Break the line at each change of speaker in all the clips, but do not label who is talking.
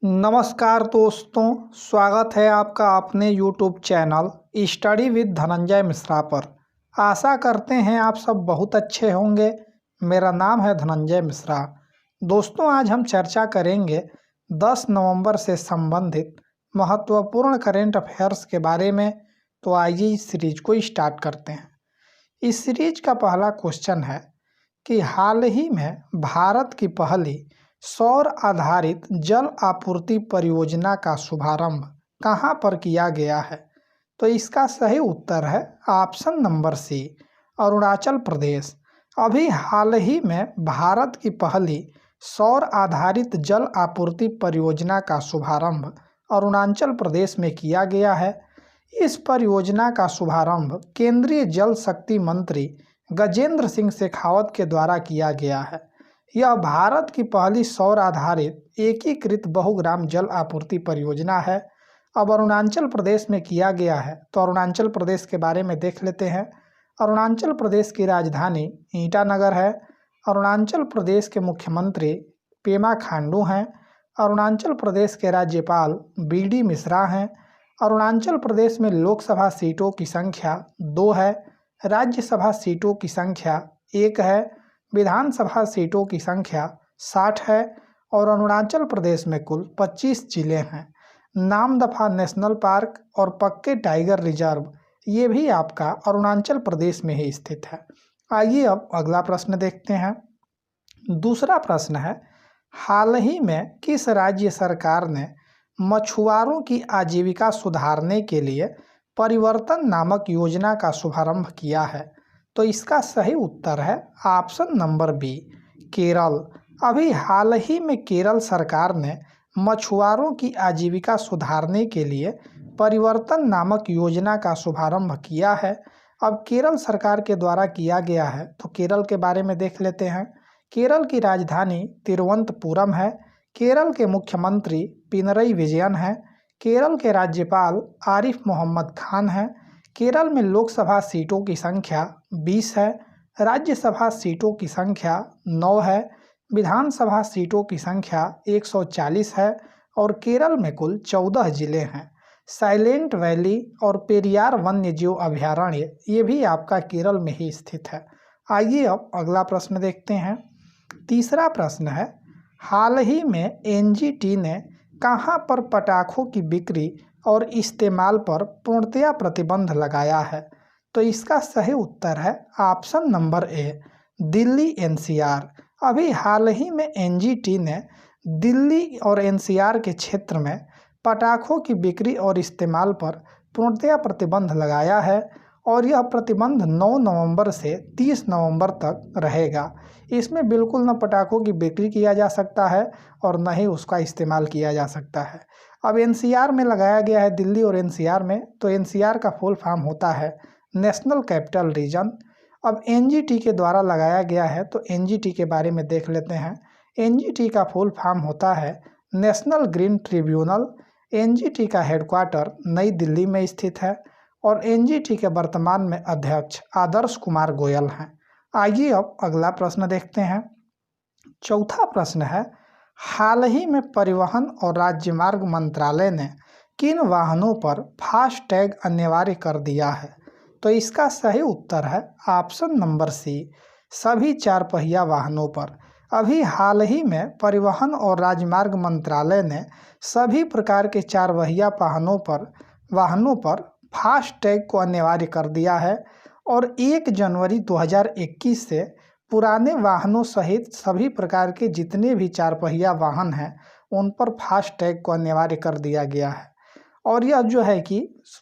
नमस्कार दोस्तों, स्वागत है आपका अपने YouTube channel study with Dhananjay Mishra पर। आशा करते हैं आप सब बहुत अच्छे होंगे। मेरा नाम है धनंजय मिश्रा। दोस्तों, आज हम चर्चा करेंगे 10 नवंबर से संबंधित महत्वपूर्ण करेंट अफेयर्स के बारे में। तो आइए इस सीरीज को स्टार्ट करते हैं। इस सीरीज का पहला क्वेश्चन है कि हाल ही में भारत की पहली सौर आधारित जल आपूर्ति परियोजना का शुभारंभ कहां पर किया गया है? तो इसका सही उत्तर है option number C, Arunachal Pradesh. अभी हाल ही में भारत की पहली सौर आधारित जल आपूर्ति परियोजना का शुभारंभ अरुणाचल प्रदेश में किया गया है। इस परियोजना का शुभारंभ केंद्रीय जल शक्ति मंत्री गजेंद्र सिंह शेखावत के द्वारा किया गया है। यह भारत की पहली सौर आधारित एकीकृत बहुग्राम जल आपूर्ति परियोजना है। अब अरुणाचल प्रदेश में किया गया है, तो अरुणाचल प्रदेश के बारे में देख लेते हैं। अरुणाचल प्रदेश की राजधानी ईटानगर है। अरुणाचल प्रदेश के मुख्यमंत्री पेमा खांडू हैं। अरुणाचल प्रदेश के राज्यपाल बीडी मिश्रा हैं। अरुणाचल प्रदेश में लोकसभा सीटों की संख्या 2 है, राज्यसभा सीटों की संख्या 1 है, विधानसभा सीटों की संख्या 60 है और अरुणाचल प्रदेश में कुल 25 जिले हैं। नामदफा नेशनल पार्क और पक्के टाइगर रिजर्व ये भी आपका अरुणाचल प्रदेश में ही स्थित है। आइए अब अगला प्रश्न देखते हैं। दूसरा प्रश्न है, हाल ही में किस राज्य सरकार ने मछुआरों की आजीविका सुधारने के लिए परिवर्तन नामक योजना का शुभारंभ किया है? तो इसका सही उत्तर है ऑप्शन नंबर बी, केरल। अभी हाल ही में केरल सरकार ने मछुआरों की आजीविका सुधारने के लिए परिवर्तन नामक योजना का शुभारंभ किया है। अब केरल सरकार के द्वारा किया गया है, तो केरल के बारे में देख लेते हैं। केरल की राजधानी तिरुवनंतपुरम है। केरल के मुख्यमंत्री पिनरई विजयन हैं। केरल के राज्यपाल आरिफ मोहम्मद खान हैं। केरल में लोकसभा सीटों की संख्या 20 है, राज्यसभा सीटों की संख्या 9 है, विधानसभा सीटों की संख्या 140 है और केरल में कुल 14 जिले हैं। साइलेंट वैली और पेरियार वन्यजीव अभयारण्य ये भी आपका केरल में ही स्थित है। आइए अब अगला प्रश्न देखते हैं। तीसरा प्रश्न है, हाल ही में एनजीटी ने कहां पर पटाखों की बिक्री और इस्तेमाल पर पूर्णतया प्रतिबंध लगाया है? तो इसका सही उत्तर है option number A, Delhi NCR. अभी हाल ही में एनजीटी ने दिल्ली और एनसीआर के क्षेत्र में पटाखों की बिक्री और इस्तेमाल पर पूर्णतया प्रतिबंध लगाया है और यह प्रतिबंध 9 नवंबर से 30 नवंबर तक रहेगा। इसमें बिल्कुल न पटाखों की बिक्री किया जा सकता है और न ही उसका इस्तेमाल किया जा सकता है। अब एनसीआर में लगाया गया है, दिल्ली और एनसीआर में, तो एनसीआर का फुल फॉर्म होता है नेशनल कैपिटल रीजन। अब एनजीटी के द्वारा लगाया गया है, तो एनजीटी के बारे में देख लेते हैं। एनजीटी का फुल फॉर्म होता है नेशनल ग्रीन ट्रिब्यूनल। एनजीटी का हेडक्वार्टर नई दिल्ली में स्थित है और एनजीटी के वर्तमान में अध्यक्ष आदर्श कुमार गोयल हैं। आइए अब अगला प्रश्न देखते हैं। चौथा प्रश्न है, हाल ही में परिवहन और राजमार्ग मंत्रालय ने किन वाहनों पर फास्ट टैग अनिवार्य कर दिया है? तो इसका सही उत्तर है ऑप्शन नंबर सी, सभी 4 पहिया वाहनों पर। अभी हाल ही में परिवहन और राजमार्ग मंत्रालय ने सभी प्रकार के 4 पहिया वाहनों पर फास्ट टैग को अनिवार्य कर दिया है और 1 जनवरी 2021 से पुराने वाहनों सहित सभी प्रकार के जितने भी 4 पहिया वाहन हैं उन पर फास्ट टैग को अनिवार्य कर दिया गया है। और यह जो है कि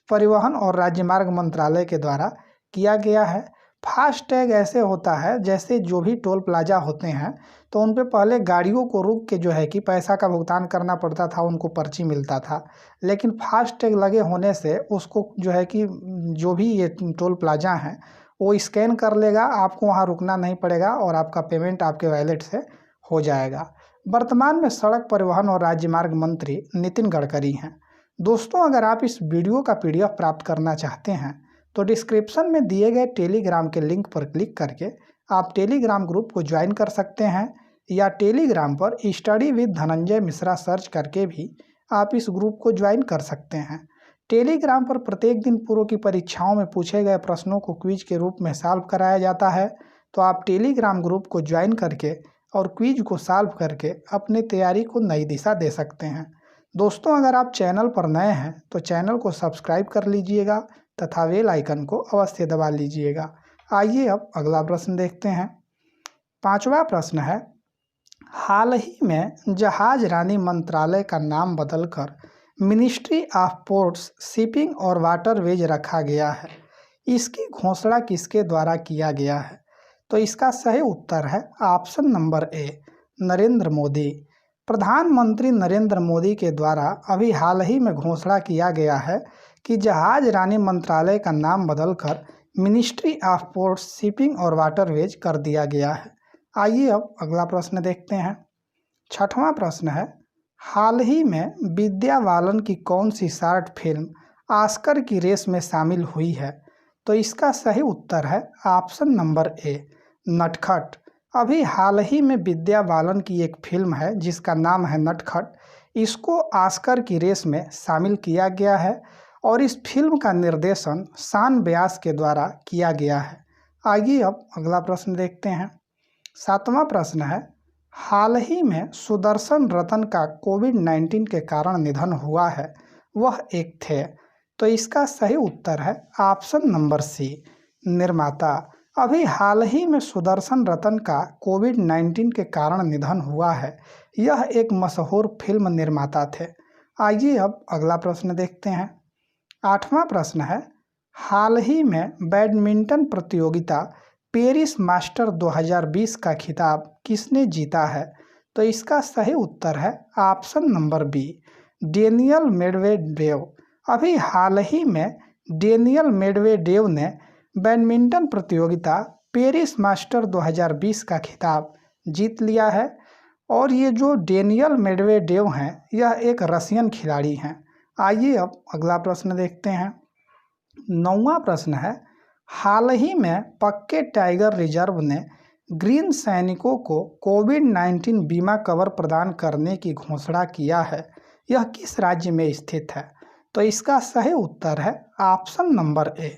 परिवहन और राजमार्ग मंत्रालय के द्वारा किया गया है। फास्ट टैग ऐसे होता है जैसे जो भी टोल प्लाजा होते हैं तो उन पे पहले गाड़ियों को रुक के जो है कि पैसा का भुगतान करना पड़ता था, उनको पर्ची मिलता था। लेकिन फास्ट टैग लगे होने से उसको जो है कि जो भी ये टोल प्लाजा हैं वो स्कैन कर लेगा, आपको वहाँ रुकना नहीं पड़ेगा और आपका पेमेंट आपके वॉलेट से हो जाएगा। वर्तमान में सड़क परिवहन और राजमार्ग मंत्री नितिन गडकरी हैं। दोस्तों, अगर आप इस वीडियो का पीडीएफ प्राप्त करना चाहते हैं तो डिस्क्रिप्शन में दिए गए टेलीग्राम के लिंक पर क्लिक करके आप टेलीग्राम ग्रुप को ज्वाइन कर सकते हैं। या टेलीग्राम पर study with Dhananjay Mishra search करके भी आप इस ग्रुप को ज्वाइन कर सकते हैं। टेलीग्राम पर प्रत्येक दिन पूर्व की परीक्षाओं में पूछे गए प्रश्नों को क्विज के रूप में सॉल्व कराया जाता है। तो आप टेलीग्राम ग्रुप को ज्वाइन करके और क्विज को सॉल्व करके अपनी तैयारी को नई दिशा दे सकते हैं। दोस्तों, अगर आप चैनल पर नए हैं तो चैनल को सब्सक्राइब कर लीजिएगा तथा बेल आइकन को अवश्य दबा लीजिएगा। आइए अब अगला प्रश्न देखते हैं। 5वां प्रश्न है, हाल ही में जहाज रानी मंत्रालय का नाम बदलकर मिनिस्ट्री ऑफ पोर्ट्स, शिपिंग और वाटरवेज रखा गया है। इसकी घोषणा किसके द्वारा किया गया है? तो इसका सही उत्तर है option number A, Narendra Modi. प्रधानमंत्री नरेंद्र मोदी के द्वारा अभी हाल ही में घोषणा किया गया है कि जहाज रानी मंत्रालय का नाम बदलकर मिनिस्ट्री ऑफ पोर्ट्स, शिपिंग और वाटरवेज कर दिया गया है। आइए अब अगला प्रश्न देखते हैं। 6वां प्रश्न है, हाल ही में विद्या बालन की कौन सी शॉर्ट फिल्म ऑस्कर की रेस में शामिल हुई है? तो इसका सही उत्तर है ऑप्शन नंबर ए, नटखट। अभी हाल ही में विद्या बालन की एक फिल्म है जिसका नाम है नटखट। इसको ऑस्कर की रेस में शामिल किया गया है और इस फिल्म का निर्देशन शान व्यास के द्वारा किया गया है। आइए अब अगला प्रश्न देखते हैं। 7वां प्रश्न है, हाल ही में सुदर्शन रतन का कोविड-19 के कारण निधन हुआ है, वह एक थे। तो इसका सही उत्तर है ऑप्शन नंबर सी, निर्माता। अभी हाल ही में सुदर्शन रतन का कोविड-19 के कारण निधन हुआ है। यह एक मशहूर फिल्म निर्माता थे। आइए अब अगला प्रश्न देखते हैं। 8वां प्रश्न है, हाल ही में बैडमिंटन प्रतियोगिता पेरिस मास्टर 2020 का खिताब किसने जीता है? तो इसका सही उत्तर है option number B, Daniil Medvedev. अभी हाल ही में डेनियल मेडवेडेव ने बैडमिंटन प्रतियोगिता पेरिस मास्टर 2020 का खिताब जीत लिया है। और ये जो डेनियल मेडवेडेव हैं यह एक रशियन खिलाड़ी हैं। आइए अब अगला प्रश्न देखते हैं। 9वां प्रश्न है, हाल ही में पक्के टाइगर रिजर्व ने ग्रीन सैनिकों को कोविड-19 बीमा कवर प्रदान करने की घोषणा किया है। यह किस राज्य में स्थित है? तो इसका सही उत्तर है option number A,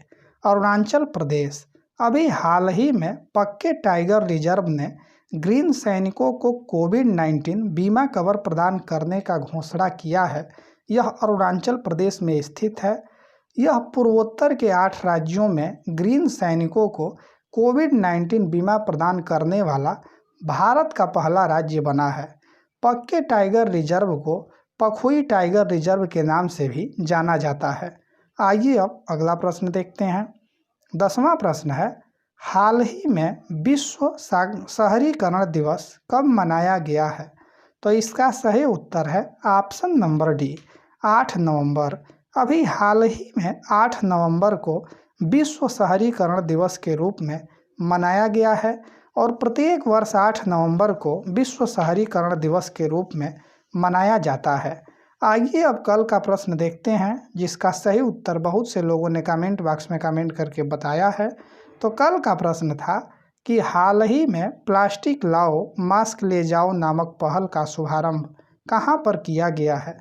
Arunachal Pradesh. अभी हाल ही में पक्के टाइगर रिजर्व ने ग्रीन सैनिकों को कोविड-19 बीमा कवर प्रदान करने का घोषणा किया है। यह अरुणाचल प्रदेश में स्थित है। यह पूर्वोत्तर के 8 राज्यों में ग्रीन सैनिकों को कोविड-19 बीमा प्रदान करने वाला भारत का पहला राज्य बना है। पक्के टाइगर रिजर्व को पखुई टाइगर रिजर्व के नाम से भी जाना जाता है। आइए अब अगला प्रश्न देखते हैं। 10वां प्रश्न है, हाल ही में विश्व शहरीकरण दिवस कब मनाया गया है? तो इसका सही उत्तर है ऑप्शन नंबर डी, 8 नवंबर। अभी हाल ही में 8 नवंबर को विश्व शहरीकरण दिवस के रूप में मनाया गया है और प्रत्येक वर्ष 8 नवंबर को विश्व शहरीकरण दिवस के रूप में मनाया जाता है। आइए अब कल का प्रश्न देखते हैं जिसका सही उत्तर बहुत से लोगों ने कमेंट बॉक्स में कमेंट करके बताया है। तो कल का प्रश्न था कि हाल ही में प्लास्टिक लाओ मास्क ले जाओ नामक पहल का शुभारंभ कहां पर किया गया है?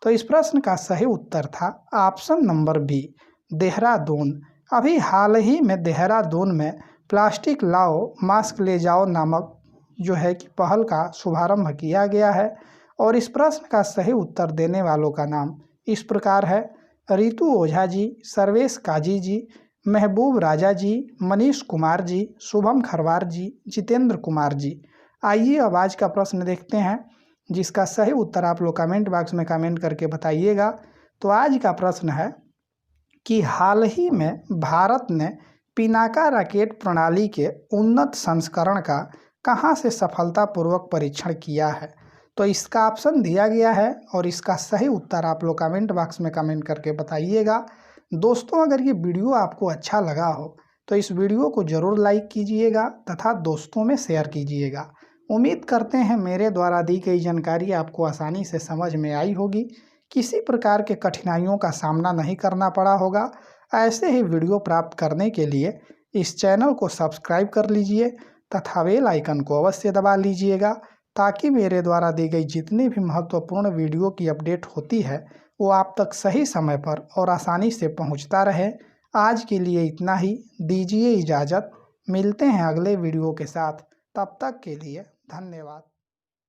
तो इस प्रश्न का सही उत्तर था ऑप्शन नंबर बी, देहरादून। अभी हाल ही में देहरादून में प्लास्टिक लाओ मास्क ले जाओ नामक जो है कि पहल का शुभारंभ किया गया है। और इस प्रश्न का सही उत्तर देने वालों का नाम इस प्रकार है, रितु ओझा जी, सर्वेश काजी जी, महबूब राजा जी, मनीष कुमार जी, शुभम खरवार जी, जितेंद्र कुमार जी। आइए अब आज का प्रश्न देखते हैं जिसका सही उत्तर आप लोग कमेंट बॉक्स में कमेंट करके बताइएगा। तो आज का प्रश्न है कि हाल ही में भारत ने पिनाका रॉकेट प्रणाली के उन्नत संस्करण का कहां से सफलतापूर्वक परीक्षण किया है? तो इसका ऑप्शन दिया गया है और इसका सही उत्तर आप लोग कमेंट बॉक्स में कमेंट करके बताइएगा। दोस्तों, अगर ये वीडियो आपको अच्छा लगा हो तो इस वीडियो को ज़रूर लाइक कीजिएगा तथा दोस्तों में शेयर कीजिएगा। उम्मीद करते हैं मेरे द्वारा दी गई जानकारी आपको आसानी से समझ में आई होगी, किसी प्रकार के कठिनाइयों का सामना नहीं करना पड़ा होगा। ऐसे ही वीडियो प्राप्त करने के लिए इस चैनल को सब्सक्राइब कर लीजिए तथा बेल आइकन को अवश्य दबा लीजिएगा ताकि मेरे द्वारा दी गई जितनी भी महत्वपूर्ण वीडियो की अपडेट होती है वो आप तक सही समय पर और आसानी से पहुंचता रहे। आज के लिए इतना ही, दीजिए इजाज़त। मिलते हैं अगले वीडियो के साथ, तब तक के लिए धन्यवाद।